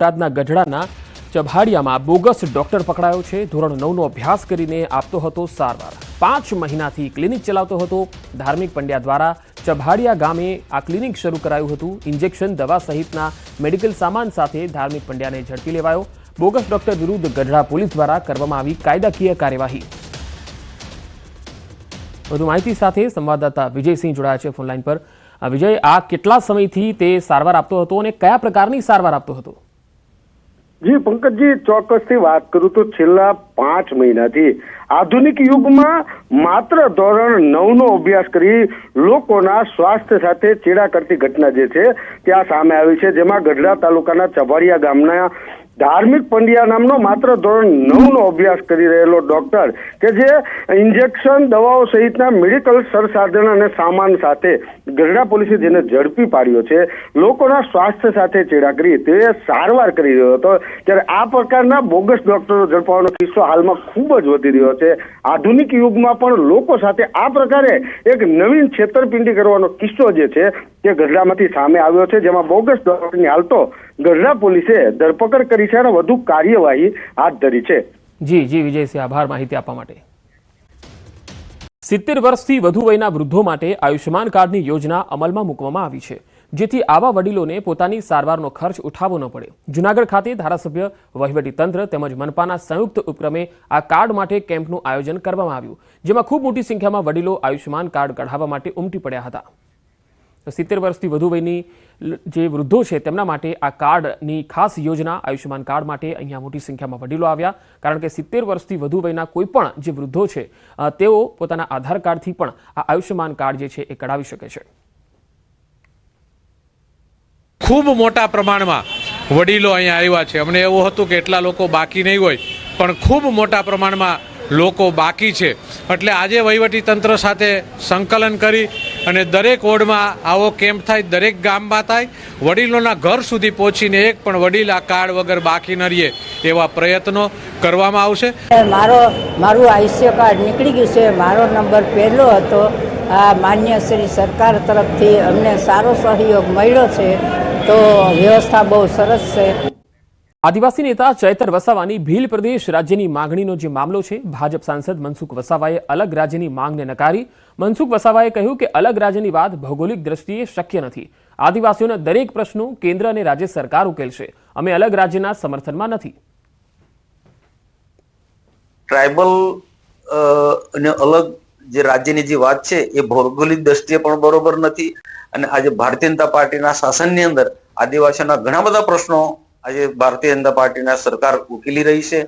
બોટાદના ગઢડાના ચભાડિયામાં bogus doctor પકડાયો છે। ધોરણ 9નો અભ્યાસ કરીને આપતો હતો સારવાર। 5 મહિનાથી ક્લિનિક ચલાવતો હતો। ધાર્મિક પંડ્યા દ્વારા ચભાડિયા ગામે આ ક્લિનિક શરૂ કરાયું હતું। ઇન્જેક્શન, દવા સહિતના મેડિકલ સામાન સાથે ધાર્મિક પંડ્યાને ઝડપી લેવાયો। બોગસ ડોક્ટર વિરુદ્ધ ગઢડા પોલીસ દ્વારા કરવામાં આવી કાયદાકીય કાર્યવાહી। વધુ માહિતી સાથે સંવાદદાતા વિજયસિંહ જોડાયા છે ફોનલાઈન પર। વિજય, આ કેટલા સમયથી તે સારવાર આપતો હતો અને કયા પ્રકારની સારવાર આપતો હતો? જી પંકજજી, ચોક્કસથી વાત કરું તો છેલ્લા 5 મહિનાથી આધુનિક યુગમાં માત્ર ધોરણ 9નો અભ્યાસ કરી લોકોના સ્વાસ્થ્ય સાથે ચેડા કરતી ઘટના જે છે ત્યાં સામે આવી છે। જેમાં ગઢડા તાલુકાના ચભાડિયા ગામના ધાર્મિક પંડ્યા નામનો માત્ર ધોરણ 9નો અભ્યાસ કરી રહેલો ડોક્ટર કે જે ઇન્જેક્શન, દવાઓ સહિતના મેડિકલ સંસાધન અને સામાન સાથે ગઢડા પોલીસે જેને ઝડપી પાડ્યો છે, લોકોના સ્વાસ્થ્ય સાથે ચેડા કરી તે સારવાર કરી રહ્યો હતો। ત્યારે આ પ્રકારના બોગસ ડોક્ટરો ઝડપવાનો કિસ્સો હાલમાં ખૂબ જ વધી રહ્યો છે। આધુનિક યુગમાં પણ લોકો સાથે આ પ્રકારે એક નવીન છેતરપિંડી કરવાનો કિસ્સો જે છે તે ગઢડામાંથી સામે આવ્યો છે। જેમાં બોગસ ડોક્ટરની હાલ તો ગઢડા પોલીસે ધરપકડ કરી છે અને વધુ કાર્યવાહી હાથ ધરી છે। જી વિજયસિંહ, આભાર માહિતી આપવા માટે। 70 વર્ષથી વધુ વયના વૃદ્ધો માટે આયુષ્યમાન કાર્ડની યોજના અમલમાં મૂકવામાં આવી છે, જેથી આવા વડીલોને પોતાની સારવારનો ખર્ચ ઉઠાવવો ન પડે। જૂનાગઢ ખાતે ધારાસભ્ય, વહીવટીતંત્ર તેમજ મનપાના સંયુક્ત ઉપક્રમે આ કાર્ડ માટે કેમ્પનું આયોજન કરવામાં આવ્યું, જેમાં ખૂબ મોટી સંખ્યામાં વડીલો આયુષ્યમાન કાર્ડ કઢાવવા માટે ઉમટી પડ્યા હતા। 70 વર્ષથી વધુ વયની જે વૃદ્ધો છે તેમના માટે આ કાર્ડની ખાસ યોજના આયુષ્યમાન કાર્ડ માટે અહીંયા મોટી સંખ્યામાં વડીલો આવ્યા, કારણ કે 70 વર્ષથી વધુ વયના કોઈ પણ જે વૃદ્ધો છે તેઓ પોતાના આધાર કાર્ડથી પણ આ આયુષ્યમાન કાર્ડ જે છે એ કઢાવી શકે છે। ખૂબ મોટા પ્રમાણમાં વડીલો અહીંયા આવ્યા છે। અમને એવું હતું કે એટલા લોકો બાકી નહીં હોય, પણ ખૂબ મોટા પ્રમાણમાં લોકો બાકી છે। એટલે આજે વહીવટી તંત્ર સાથે સંકલન કરી અને દરેક વોર્ડમાં આવો કેમ્પ થાય, દરેક ગામમાં થાય, વડીલોના ઘર સુધી પહોંચીને એક પણ વડીલ આ કાર્ડ વગર બાકી ન રહે એવા પ્રયત્નો કરવામાં આવશે। મારું આયુષ્ય કાર્ડ નીકળી ગયું છે। મારો નંબર પહેલો હતો। આ માન્ય શ્રી સરકાર તરફથી અમને સારો સહયોગ મળ્યો છે, તો વ્યવસ્થા બહુ સરસ છે। આદિવાસી નેતા ચૈતર વસાવાની ભીલ પ્રદેશ રાજ્યની માંગણીનો જે મામલો છે, ભાજપ સાંસદ મનસુખ વસાવાએ અલગ રાજ્યની માંગને નકારી। મનસુખ વસાવાએ કહ્યું કે અલગ રાજ્યની વાત ભૌગોલિક દ્રષ્ટિએ શક્ય નથી। આદિવાસીઓના દરેક પ્રશ્નો કેન્દ્ર અને રાજ્ય સરકાર ઉકેલશે। અમે અલગ રાજ્યના સમર્થનમાં નથી। ટ્રાઇબલ અને અલગ જે રાજ્યની જે વાત છે એ ભૌગોલિક દ્રષ્ટિએ પણ બરોબર નથી। અને આજે ભારતીય જનતા પાર્ટીના શાસનની અંદર આદિવાસીઓના ઘણા બધા પ્રશ્નો આજે ભારતીય જનતા પાર્ટીના સરકાર ઉકેલી રહી છે।